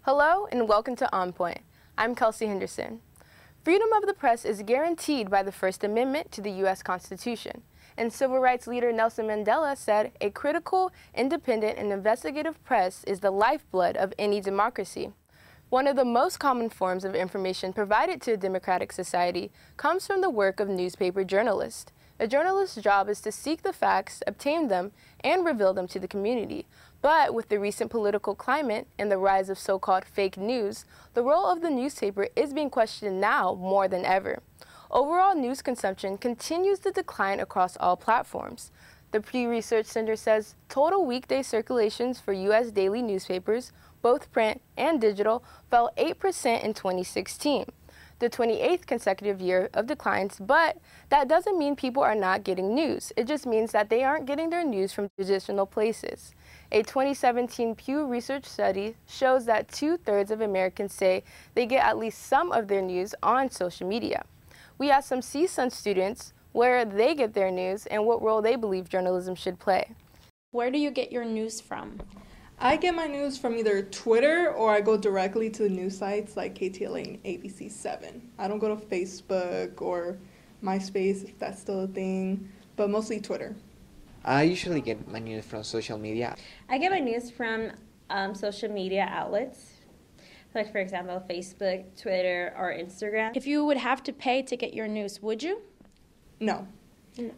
Hello and welcome to On Point. I'm Kelsey Henderson. Freedom of the press is guaranteed by the First Amendment to the U.S. Constitution, and civil rights leader Nelson Mandela said a critical, independent, and investigative press is the lifeblood of any democracy. One of the most common forms of information provided to a democratic society comes from the work of newspaper journalists. A journalist's job is to seek the facts, obtain them, and reveal them to the community. But with the recent political climate and the rise of so-called fake news, the role of the newspaper is being questioned now more than ever. Overall news consumption continues to decline across all platforms. The Pew Research Center says total weekday circulations for U.S. daily newspapers, both print and digital, fell 8% in 2016. The 28th consecutive year of declines, but that doesn't mean people are not getting news. It just means that they aren't getting their news from traditional places. A 2017 Pew Research study shows that 2/3 of Americans say they get at least some of their news on social media. We asked some CSUN students where they get their news and what role they believe journalism should play. Where do you get your news from? I get my news from either Twitter or I go directly to the news sites like KTLA and ABC7. I don't go to Facebook or MySpace, if that's still a thing, but mostly Twitter. I usually get my news from social media. I get my news from social media outlets, like for example Facebook, Twitter, or Instagram. If you would have to pay to get your news, would you? No.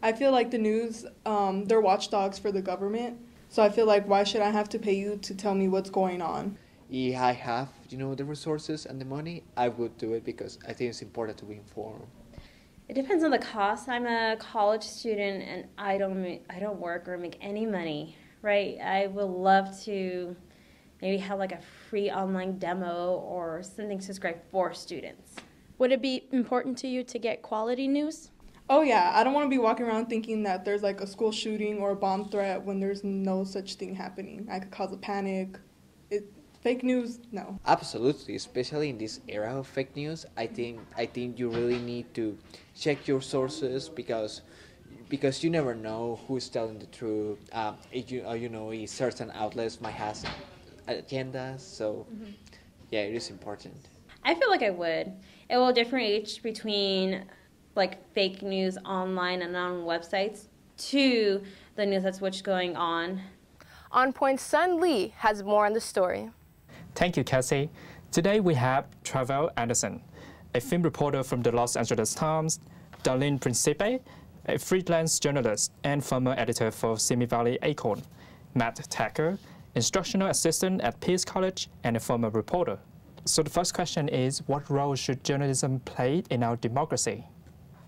I feel like the news, they're watchdogs for the government. So I feel like, why should I have to pay you to tell me what's going on? If I have, the resources and the money, I would do it because I think it's important to be informed. It depends on the cost. I'm a college student and I don't work or make any money, right? I would love to maybe have like a free online demo or something subscribed for students. Would it be important to you to get quality news? Oh yeah, I don't want to be walking around thinking that there's like a school shooting or a bomb threat when there's no such thing happening. I could cause a panic. Fake news, no. Absolutely, especially in this era of fake news. I think you really need to check your sources because you never know who's telling the truth. Certain outlets might have agendas, so yeah, it is important. I feel like I would. It will differentiate between like fake news online and on websites to the news that's what's going on. On Point's Sun Lee has more on the story. Thank you, Cassie. Today we have Tre'Vell Anderson, a film reporter from the Los Angeles Times, Darleen Principe, a freelance journalist and former editor for Simi Valley ACORN, Matt Thacker, instructional assistant at Pierce College and a former reporter. So the first question is, what role should journalism play in our democracy?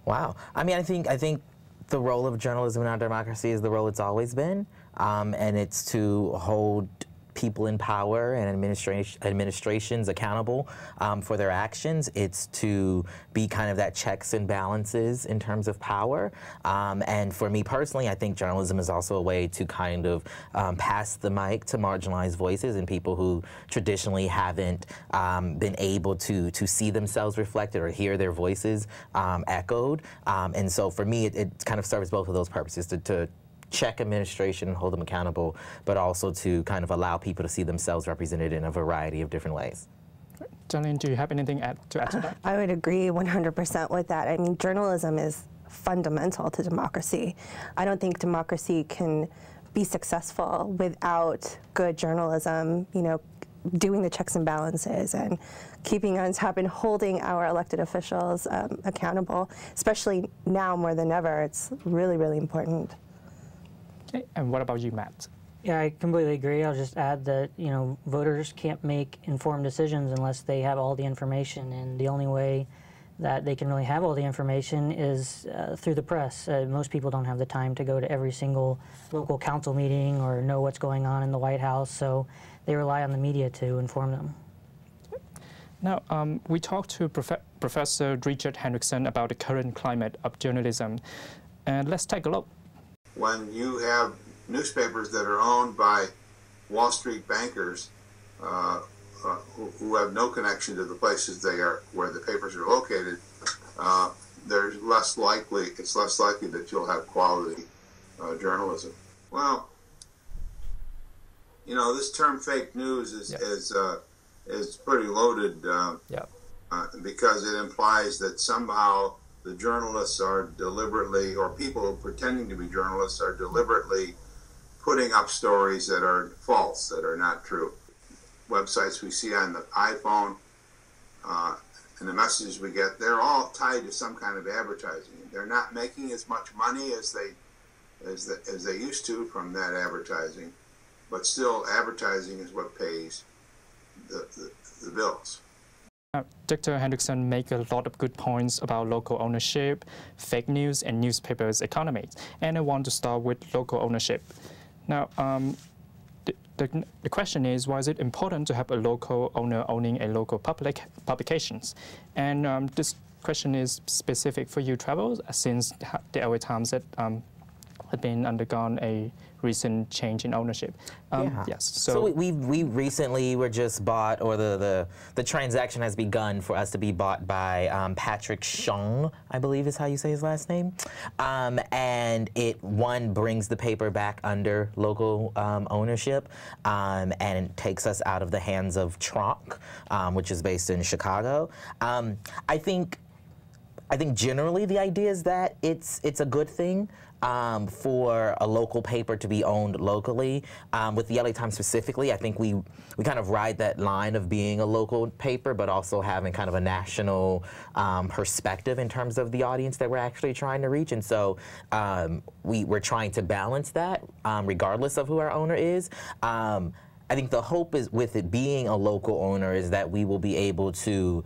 Wow. I mean, I think the role of journalism in our democracy is the role it's always been, and it's to hold people in power and administrations accountable for their actions. It's to be kind of that checks and balances in terms of power. And for me personally, I think journalism is also a way to kind of pass the mic to marginalized voices and people who traditionally haven't been able to see themselves reflected or hear their voices echoed. And so for me, it kind of serves both of those purposes, to check administration and hold them accountable, but also to kind of allow people to see themselves represented in a variety of different ways. Darleen, do you have anything to add to that? I would agree 100% with that. I mean, journalism is fundamental to democracy. I don't think democracy can be successful without good journalism, doing the checks and balances and keeping on top and holding our elected officials accountable, especially now more than ever. It's really, really important. Okay. And what about you, Matt? Yeah, I completely agree. I'll just add that, voters can't make informed decisions unless they have all the information, and the only way that they can really have all the information is through the press. Most people don't have the time to go to every single local council meeting or know what's going on in the White House, so they rely on the media to inform them. Now, we talked to Professor Richard Hendrickson about the current climate of journalism, and let's take a look. When you have newspapers that are owned by Wall Street bankers who have no connection to the places where the papers are located, it's less likely that you'll have quality journalism. Well, this term fake news is is pretty loaded because it implies that somehow the journalists are deliberately, or people pretending to be journalists are deliberately putting up stories that are false, that are not true. Websites we see on the iPhone and the messages we get, they're all tied to some kind of advertising. They're not making as much money as they used to from that advertising, but still advertising is what pays the bills. Dr. Hendrickson make a lot of good points about local ownership, fake news, and newspapers economy. And I want to start with local ownership. Now, the question is, why is it important to have a local owner owning a local publications? And this question is specific for you, Tre'Vell, since the LA Times had been undergone a recent change in ownership. Yes. So we recently were just bought, or the transaction has begun for us to be bought by Patrick Shong, I believe is how you say his last name. And it, brings the paper back under local ownership, and it takes us out of the hands of Tronc, which is based in Chicago. I think generally the idea is that it's a good thing for a local paper to be owned locally. With the LA Times specifically, I think we kind of ride that line of being a local paper, but also having kind of a national perspective in terms of the audience that we're actually trying to reach. And so we're trying to balance that regardless of who our owner is. I think the hope is, with it being a local owner, is that we will be able to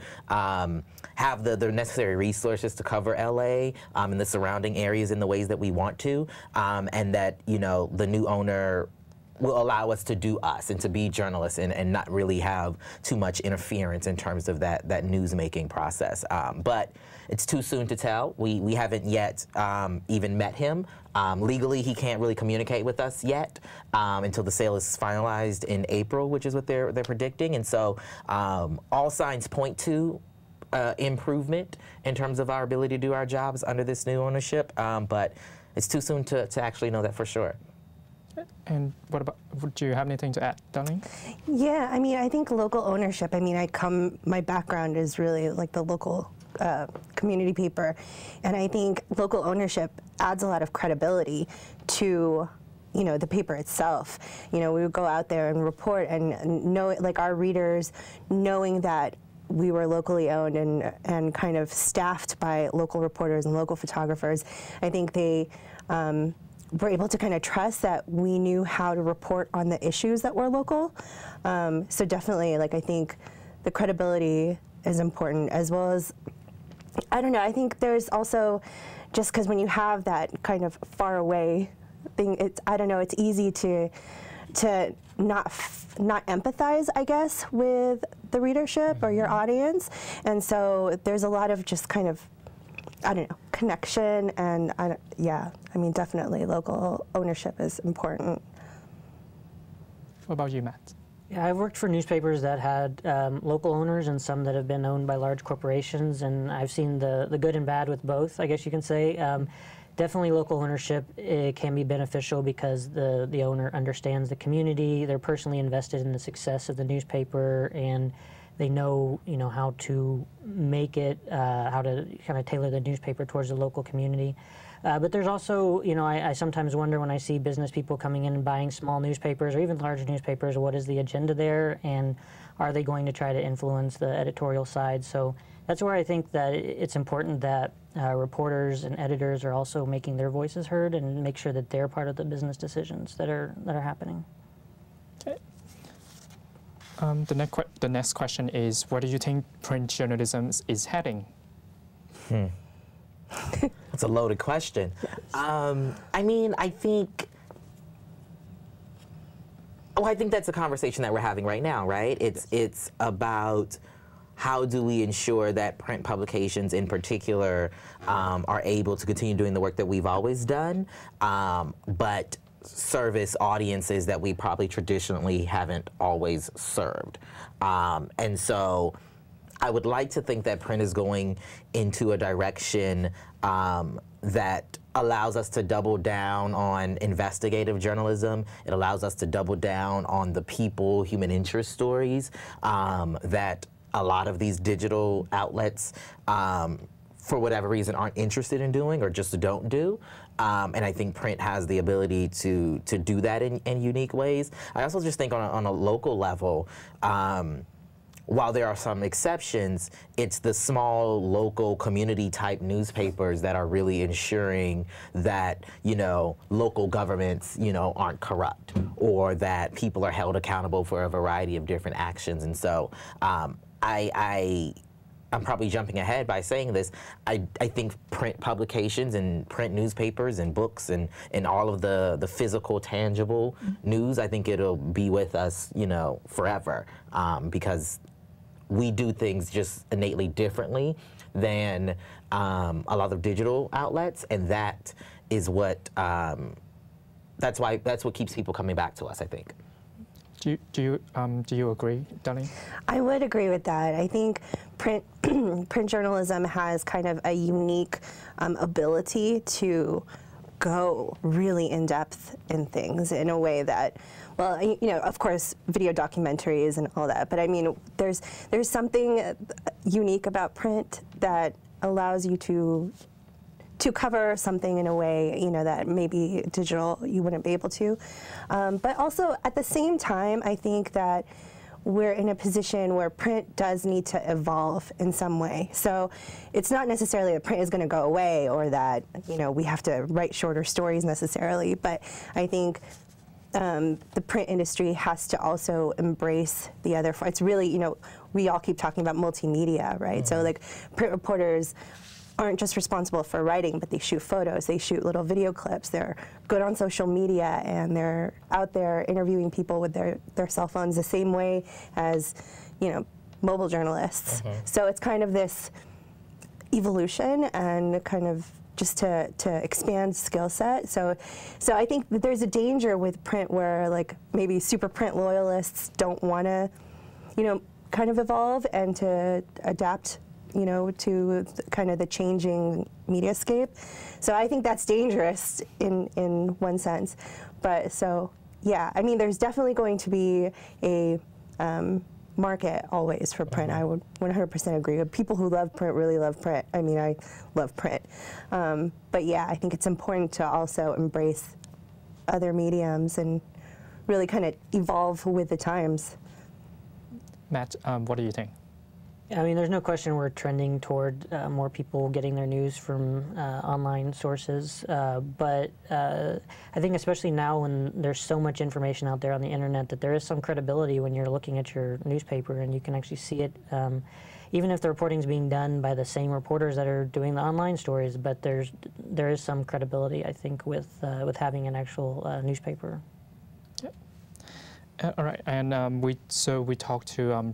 have the necessary resources to cover LA and the surrounding areas in the ways that we want to, and that, you know, the new owner will allow us to do us and to be journalists and not really have too much interference in terms of that news-making process. But it's too soon to tell. We haven't yet even met him. Legally, he can't really communicate with us yet until the sale is finalized in April, which is what they're predicting. And so all signs point to improvement in terms of our ability to do our jobs under this new ownership, but it's too soon to actually know that for sure. And what about, do you have anything to add, Darleen? Yeah, I mean, I think local ownership, I mean, my background is really like the local community paper, and I think local ownership adds a lot of credibility to, you know, the paper itself. You know, we would go out there and report and know, like, our readers knowing that we were locally owned and kind of staffed by local reporters and local photographers. I think they were able to kind of trust that we knew how to report on the issues that were local. So definitely, like, I think the credibility is important, as well as, I don't know, I think there's also, just because when you have that kind of far away thing, I don't know, it's easy to not empathize, I guess, with the readership or your audience. And so there's a lot of just kind of, I don't know, connection, and yeah, I mean, definitely local ownership is important. What about you, Matt? Yeah, I've worked for newspapers that had local owners and some that have been owned by large corporations, and I've seen the good and bad with both, I guess you can say. Definitely local ownership, it can be beneficial because the owner understands the community, they're personally invested in the success of the newspaper, and they know, you know, how to make it, how to kind of tailor the newspaper towards the local community. But there's also, you know, I sometimes wonder when I see business people coming in and buying small newspapers or even large newspapers, what is the agenda there, and are they going to try to influence the editorial side? So that's where I think that it's important that reporters and editors are also making their voices heard and make sure that they're part of the business decisions that are happening. Okay. The next question is, where do you think print journalism is heading? That's a loaded question. Yes. I mean, I think that's a conversation that we're having right now, right? It's about how do we ensure that print publications in particular are able to continue doing the work that we've always done, but service audiences that we probably traditionally haven't always served. And so I would like to think that print is going into a direction that allows us to double down on investigative journalism. It allows us to double down on the people, human interest stories that a lot of these digital outlets, for whatever reason, aren't interested in doing or just don't do. And I think print has the ability to do that in unique ways. I also just think on a local level, while there are some exceptions, it's the small local community type newspapers that are really ensuring that, you know, local governments, you know, aren't corrupt, or that people are held accountable for a variety of different actions. And so I'm probably jumping ahead by saying this. I think print publications and print newspapers and books and all of the physical, tangible news, I think it'll be with us, you know, forever, because we do things just innately differently than a lot of digital outlets, and that is what that's what keeps people coming back to us, I think. Do you agree, Darleen? I would agree with that. I think print journalism has kind of a unique ability to go really in depth in things in a way that, well, you know, of course, video documentaries and all that, but I mean, there's something unique about print that allows you to cover something in a way, you know, that maybe digital you wouldn't be able to. But also, at the same time, I think that we're in a position where print does need to evolve in some way. So it's not necessarily that print is going to go away or that, you know, we have to write shorter stories necessarily, but I think the print industry has to also embrace the other. It's really, you know, we all keep talking about multimedia, right? So like print reporters aren't just responsible for writing, but they shoot photos, they shoot little video clips, they're good on social media, and they're out there interviewing people with their cell phones the same way as, you know, mobile journalists. So it's kind of this evolution and kind of just to expand skill set. So I think that there's a danger with print where like maybe super print loyalists don't want to, you know, kind of evolve and to adapt, you know, to kind of the changing mediascape. So I think that's dangerous in one sense. But so, yeah, I mean, there's definitely going to be a market always for print. I would 100% agree. People who love print really love print. I mean, I love print. But yeah, I think it's important to also embrace other mediums and really kind of evolve with the times. Matt, what do you think? I mean, there's no question we're trending toward more people getting their news from online sources, but I think especially now when there's so much information out there on the internet that there is some credibility when you're looking at your newspaper and you can actually see it, even if the reporting is being done by the same reporters that are doing the online stories, but there is some credibility, I think, with having an actual newspaper. All right, and we talked to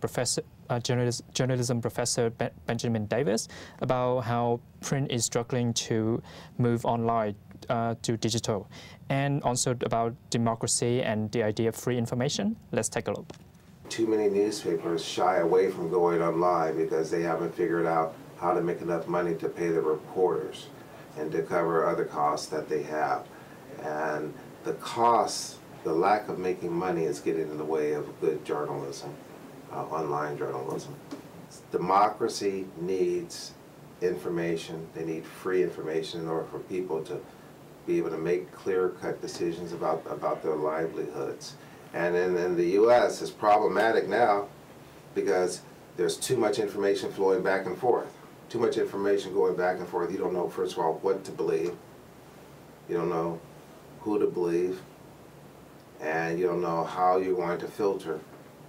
journalism professor Benjamin Davis about how print is struggling to move online to digital, and also about democracy and the idea of free information. Let's take a look. Too many newspapers shy away from going online because they haven't figured out how to make enough money to pay the reporters and to cover other costs that they have. And the costs, the lack of making money is getting in the way of good journalism, online journalism. Democracy needs information. They need free information in order for people to be able to make clear-cut decisions about their livelihoods. And in the U.S., it's problematic now because there's too much information flowing back and forth. Too much information going back and forth. You don't know, first of all, what to believe. You don't know who to believe. And you don't know how you're going to filter.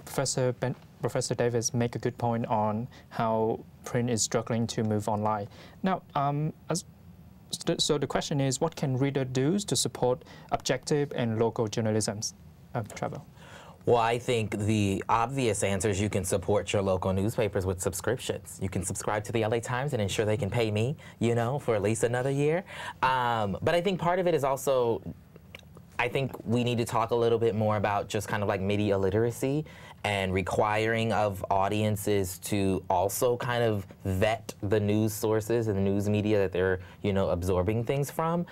Professor Davis make a good point on how print is struggling to move online. Now, so the question is, what can reader do to support objective and local journalism? Tre'Vell. Well, I think the obvious answer is you can support your local newspapers with subscriptions. You can subscribe to the LA Times and ensure they can pay me, you know, for at least another year. But I think part of it is also, I think we need to talk a little bit more about just kind of like media literacy and requiring of audiences to also kind of vet the news sources and the news media that they're, you know, absorbing things from.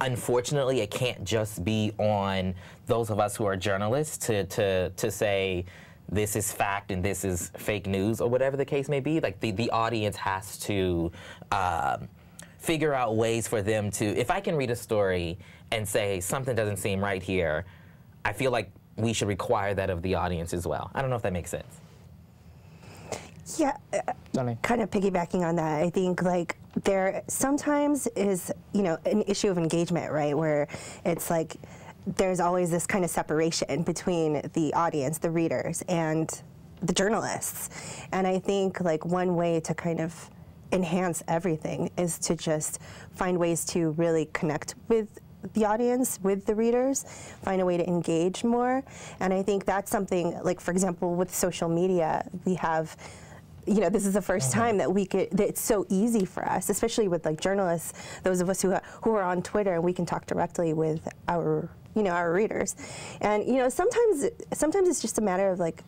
Unfortunately, it can't just be on those of us who are journalists to say this is fact and this is fake news or whatever the case may be. Like the audience has to figure out ways for them to, if I can read a story and say something doesn't seem right here, I feel like we should require that of the audience as well. I don't know if that makes sense. Yeah, kind of piggybacking on that, I think like there sometimes is, you know, an issue of engagement, right, where it's like there's always this kind of separation between the audience, the readers, and the journalists. And I think like one way to kind of enhance everything is to just find ways to really connect with the audience, with the readers, find a way to engage more. And I think that's something, like for example, with social media, we have, you know, this is the first time that we could, that it's so easy for us, especially with like journalists, those of us who are on Twitter, and we can talk directly with our, you know, our readers. And, you know, sometimes it's just a matter of like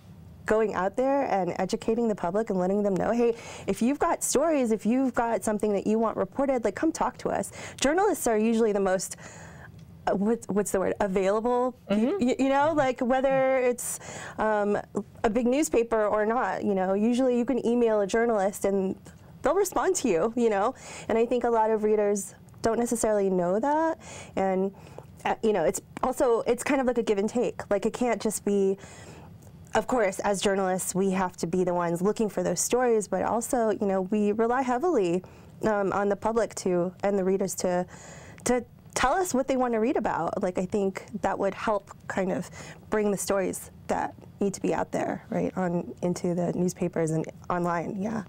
going out there and educating the public and letting them know, hey, if you've got stories, if you've got something that you want reported, like come talk to us. Journalists are usually the most, what's the word, available, you know, like whether it's a big newspaper or not, you know, usually you can email a journalist and they'll respond to you, you know, and I think a lot of readers don't necessarily know that, and you know, it's also, it's kind of like a give and take, like it can't just be, of course, as journalists, we have to be the ones looking for those stories, but also, you know, we rely heavily on the public to, and the readers to tell us what they want to read about. Like, I think that would help kind of bring the stories that need to be out there, right, into the newspapers and online, yeah.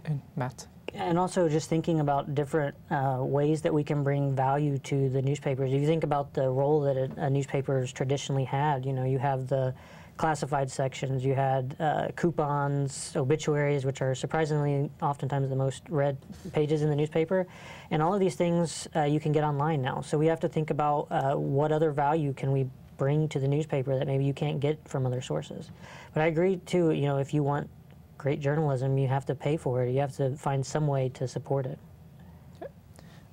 And Matt? And also just thinking about different ways that we can bring value to the newspapers. If you think about the role that a newspaper's traditionally had, you know, you have the classified sections, you had coupons, obituaries, which are surprisingly oftentimes the most read pages in the newspaper, and all of these things you can get online now. So we have to think about what other value can we bring to the newspaper that maybe you can't get from other sources. But I agree too, you know, if you want great journalism, you have to pay for it. You have to find some way to support it.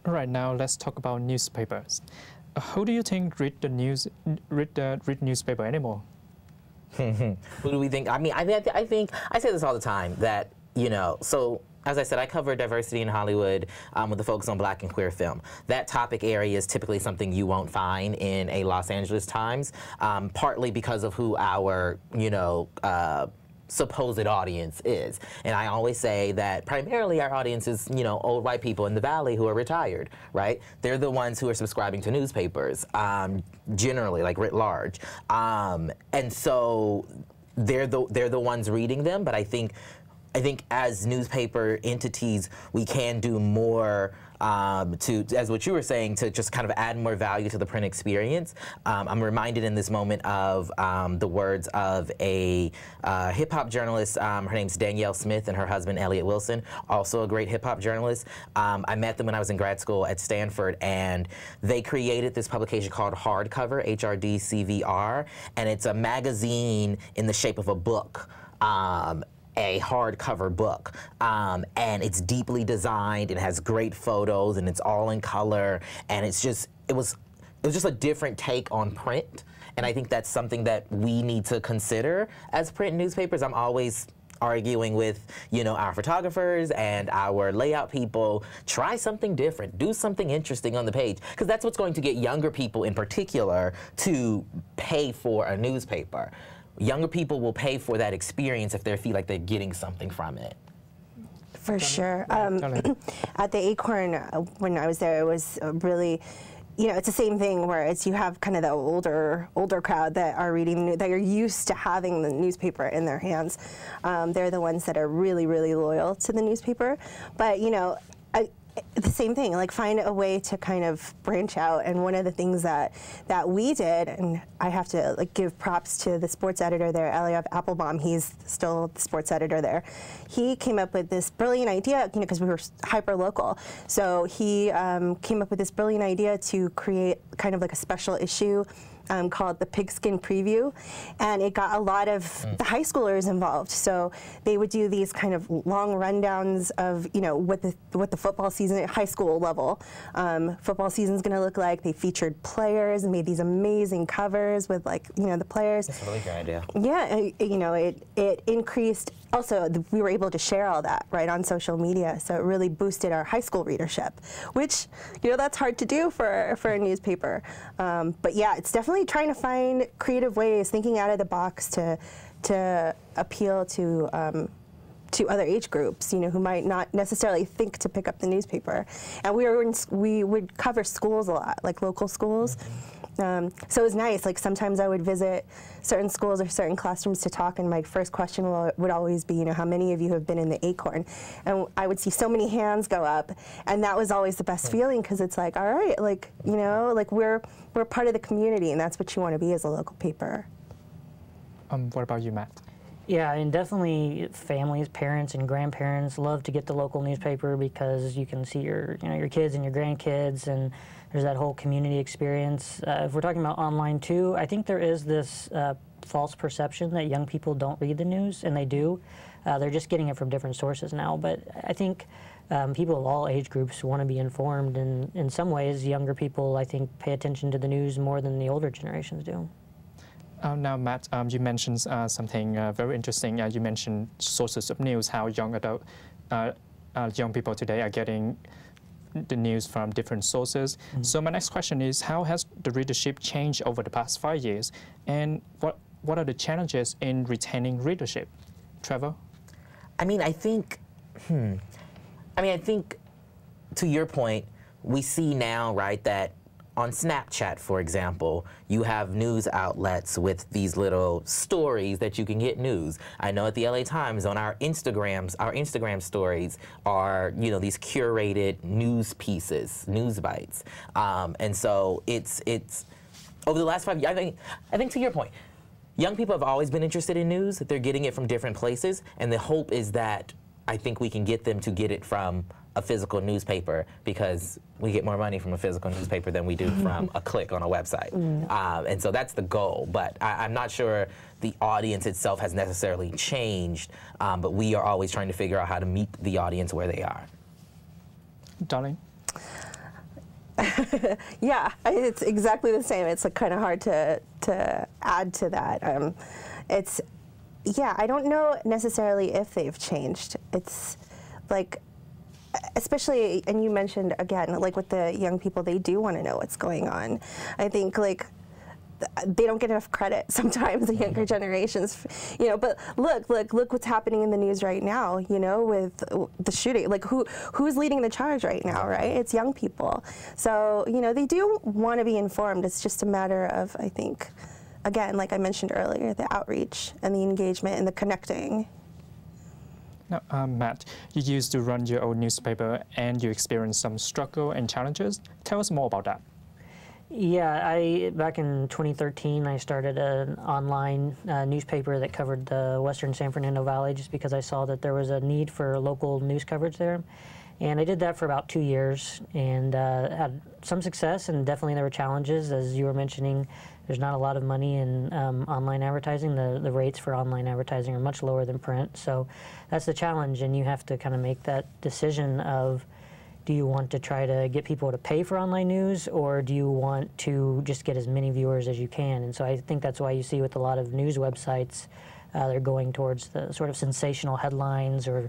All right, now let's talk about newspapers. Who do you think read newspaper anymore? Who do we think? I mean, I think I say this all the time that, you know, so as I said, I cover diversity in Hollywood with a focus on Black and queer film. That topic area is typically something you won't find in a Los Angeles Times, partly because of who our, you know, supposed audience is. And I always say that primarily our audience is, you know, old white people in the Valley who are retired, right? They're the ones who are subscribing to newspapers, generally, like writ large. And so they're the ones reading them, but I think as newspaper entities, we can do more to, as what you were saying, to just kind of add more value to the print experience. I'm reminded in this moment of the words of a hip-hop journalist. Her name's Danielle Smith, and her husband, Elliot Wilson, also a great hip-hop journalist. I met them when I was in grad school at Stanford, and they created this publication called Hardcover, HRDCVR, and it's a magazine in the shape of a book. A hardcover book, and it's deeply designed. It has great photos, and it's all in color. And it's just it was just a different take on print. And I think that's something that we need to consider as print newspapers. I'm always arguing with, you know, our photographers and our layout people. Try something different. Do something interesting on the page, because that's what's going to get younger people in particular to pay for a newspaper. Younger people will pay for that experience if they feel like they're getting something from it. For sure. At the ACORN, when I was there, it was really, you know, it's the same thing where it's you have kind of the older crowd that are reading, that are used to having the newspaper in their hands. They're the ones that are really, really loyal to the newspaper. But, you know, the same thing, like find a way to kind of branch out. And one of the things that we did, and I have to like give props to the sports editor there, Eliav Applebaum, he's still the sports editor there. He came up with this brilliant idea, you know, because we were hyper local. So he came up with this brilliant idea to create kind of like a special issue called the Pigskin Preview, and it got a lot of the high schoolers involved. So they would do these kind of long rundowns of, you know, what the football season at high school level, football season's going to look like. They featured players and made these amazing covers with, like, you know, the players. That's a really good idea. Yeah, you know, it increased. Also, we were able to share all that right on social media, so it really boosted our high school readership, which, you know, that's hard to do for a newspaper. But yeah, it's definitely trying to find creative ways, thinking out of the box to appeal to other age groups, you know, who might not necessarily think to pick up the newspaper. And we would cover schools a lot, like local schools. So it was nice. Like, sometimes I would visit certain schools or certain classrooms to talk, and my first question would always be, you know, how many of you have been in the ACORN? And I would see so many hands go up, and that was always the best feeling, because it's like, all right, like, you know, like we're part of the community, and that's what you want to be as a local paper. What about you, Matt? Yeah, and definitely families, parents, and grandparents love to get the local newspaper because you can see your kids and your grandkids, and there's that whole community experience. If we're talking about online too, I think there is this false perception that young people don't read the news, and they do. They're just getting it from different sources now. But I think people of all age groups want to be informed, and in some ways, younger people, I think, pay attention to the news more than the older generations do. Now, Matt, you mentioned something very interesting. You mentioned sources of news, how young people today are getting the news from different sources. So my next question is, how has the readership changed over the past 5 years? And what are the challenges in retaining readership? Tre'Vell? I mean, I think to your point, we see now, right, that on Snapchat, for example, you have news outlets with these little stories that you can get news. I know at the LA Times, on our Instagram stories are, you know, these curated news pieces, news bites. And so it's over the last 5 years, I think to your point, young people have always been interested in news. They're getting it from different places, and the hope is that I think we can get them to get it from a physical newspaper, because we get more money from a physical newspaper than we do from a click on a website. And so that's the goal. But I'm not sure the audience itself has necessarily changed, but we are always trying to figure out how to meet the audience where they are. Darleen? Yeah, it's exactly the same. It's like kind of hard to add to that. Yeah, I don't know necessarily if they've changed. It's like, especially, and you mentioned again, like with the young people, they do want to know what's going on. I think, like, they don't get enough credit sometimes, the younger generations, you know. But look what's happening in the news right now, you know, with the shooting. Like, who's leading the charge right now, right? It's young people. So, you know, they do want to be informed. It's just a matter of, I think, again, like I mentioned earlier, the outreach and the engagement and the connecting. Now, Matt, you used to run your own newspaper and you experienced some struggle and challenges. Tell us more about that. Yeah, back in 2013, I started an online newspaper that covered the western San Fernando Valley, just because I saw that there was a need for local news coverage there. And I did that for about 2 years and had some success, and definitely there were challenges. As you were mentioning, there's not a lot of money in online advertising. The rates for online advertising are much lower than print. So that's the challenge, and you have to kind of make that decision of, do you want to try to get people to pay for online news, or do you want to just get as many viewers as you can? And so I think that's why you see with a lot of news websites, they're going towards the sort of sensational headlines, or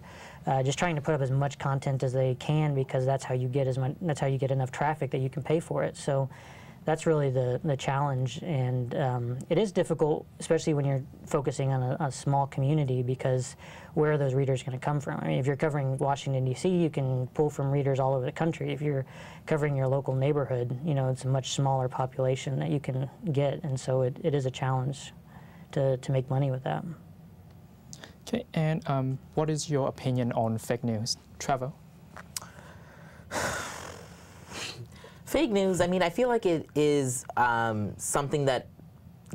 just trying to put up as much content as they can, because that's how you get that's how you get enough traffic that you can pay for it. So that's really the challenge, and it is difficult, especially when you're focusing on a small community, because where are those readers going to come from? I mean, if you're covering Washington, D.C., you can pull from readers all over the country. If you're covering your local neighborhood, you know, it's a much smaller population that you can get, and so it is a challenge to make money with that. Okay, and what is your opinion on fake news? Tre'Vell? Fake news, I mean, I feel like it is something that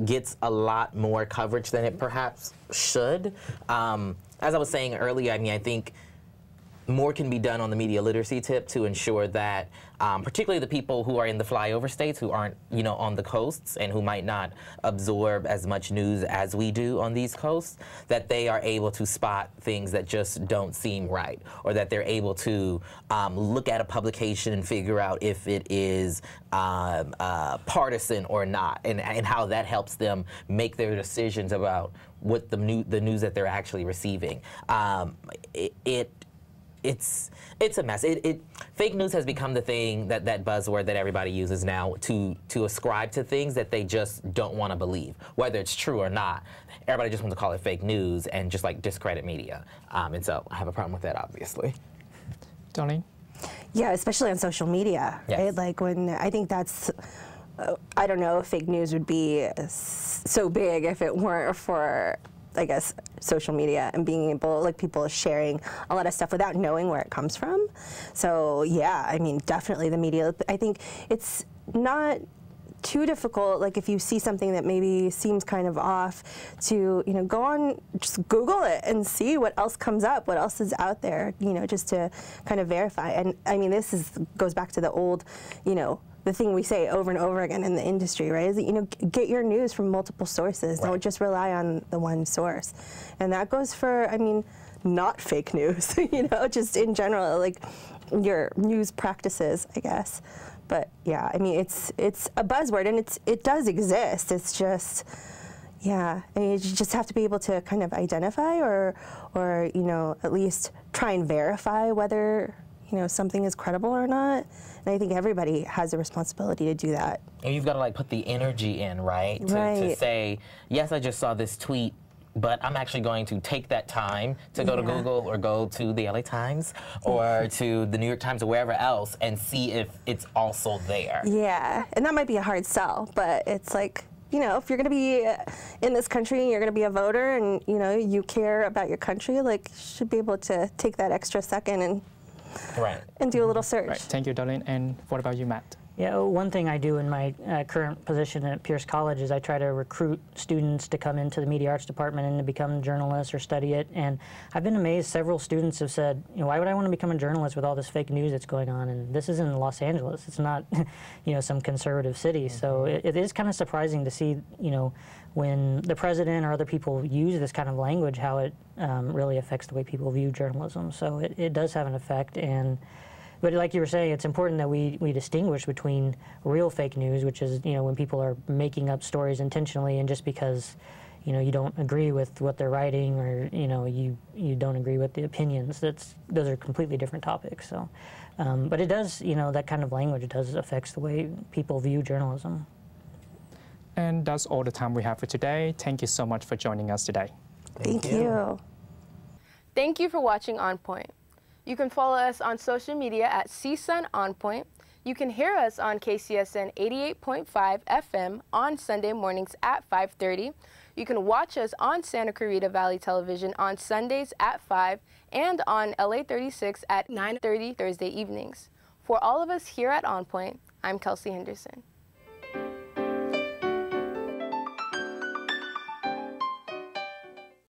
gets a lot more coverage than it perhaps should. As I was saying earlier, I mean, I think more can be done on the media literacy tip to ensure that, particularly the people who are in the flyover states, who aren't, you know, on the coasts and who might not absorb as much news as we do on these coasts, that they are able to spot things that just don't seem right, or that they're able to look at a publication and figure out if it is partisan or not, and how that helps them make their decisions about what the news that they're actually receiving. It's a mess. Fake news has become the thing, that buzzword that everybody uses now to ascribe to things that they just don't want to believe, whether it's true or not. Everybody just wants to call it fake news and just like discredit media. And so I have a problem with that, obviously. Darleen? Yeah, especially on social media, yes. right? Like when I think that's, I don't know if fake news would be so big if it weren't for, I guess, social media and being able, like people sharing a lot of stuff without knowing where it comes from. So yeah, I mean, definitely the media. I think it's not too difficult, like if you see something that maybe seems kind of off, to, you know, go on, just Google it and see what else comes up, what else is out there, you know, just to kind of verify. And I mean, this goes back to the old, you know, the thing we say over and over again in the industry, right, is that, you know, get your news from multiple sources. Right. Don't just rely on the one source. And that goes for, I mean, not fake news, you know, just in general, like your news practices, I guess. But yeah, I mean, it's a buzzword, and it does exist. It's just, yeah, I mean, you just have to be able to kind of identify or you know, at least try and verify whether, you know, something is credible or not. And I think everybody has a responsibility to do that. And you've got to like put the energy in, right? Right. To say, yes, I just saw this tweet, but I'm actually going to take that time to go to Google or go to the LA Times or to the New York Times or wherever else and see if it's also there. Yeah, and that might be a hard sell, but it's like, you know, if you're going to be in this country and you're going to be a voter and, you know, you care about your country, like, you should be able to take that extra second and do a little search. Right. Thank you, Darleen. And what about you, Matt? Yeah, one thing I do in my current position at Pierce College is I try to recruit students to come into the media arts department and to become journalists or study it. And I've been amazed. Several students have said, you know, why would I want to become a journalist with all this fake news that's going on? And this is in Los Angeles. It's not, you know, some conservative city. So it is kind of surprising to see, you know, when the president or other people use this kind of language, how it really affects the way people view journalism. So it does have an effect. But like you were saying, it's important that we distinguish between real fake news, which is, you know, when people are making up stories intentionally, and just because, you know, you don't agree with what they're writing, or, you know, you don't agree with the opinions. Those are completely different topics. So, but it does, you know, that kind of language does affects the way people view journalism. And that's all the time we have for today. Thank you so much for joining us today. Thank you. Thank you for watching On Point. You can follow us on social media at CSUN On Point. You can hear us on KCSN 88.5 FM on Sunday mornings at 5:30. You can watch us on Santa Clarita Valley Television on Sundays at 5 and on LA 36 at 9:30 Thursday evenings. For all of us here at On Point, I'm Kelsey Henderson.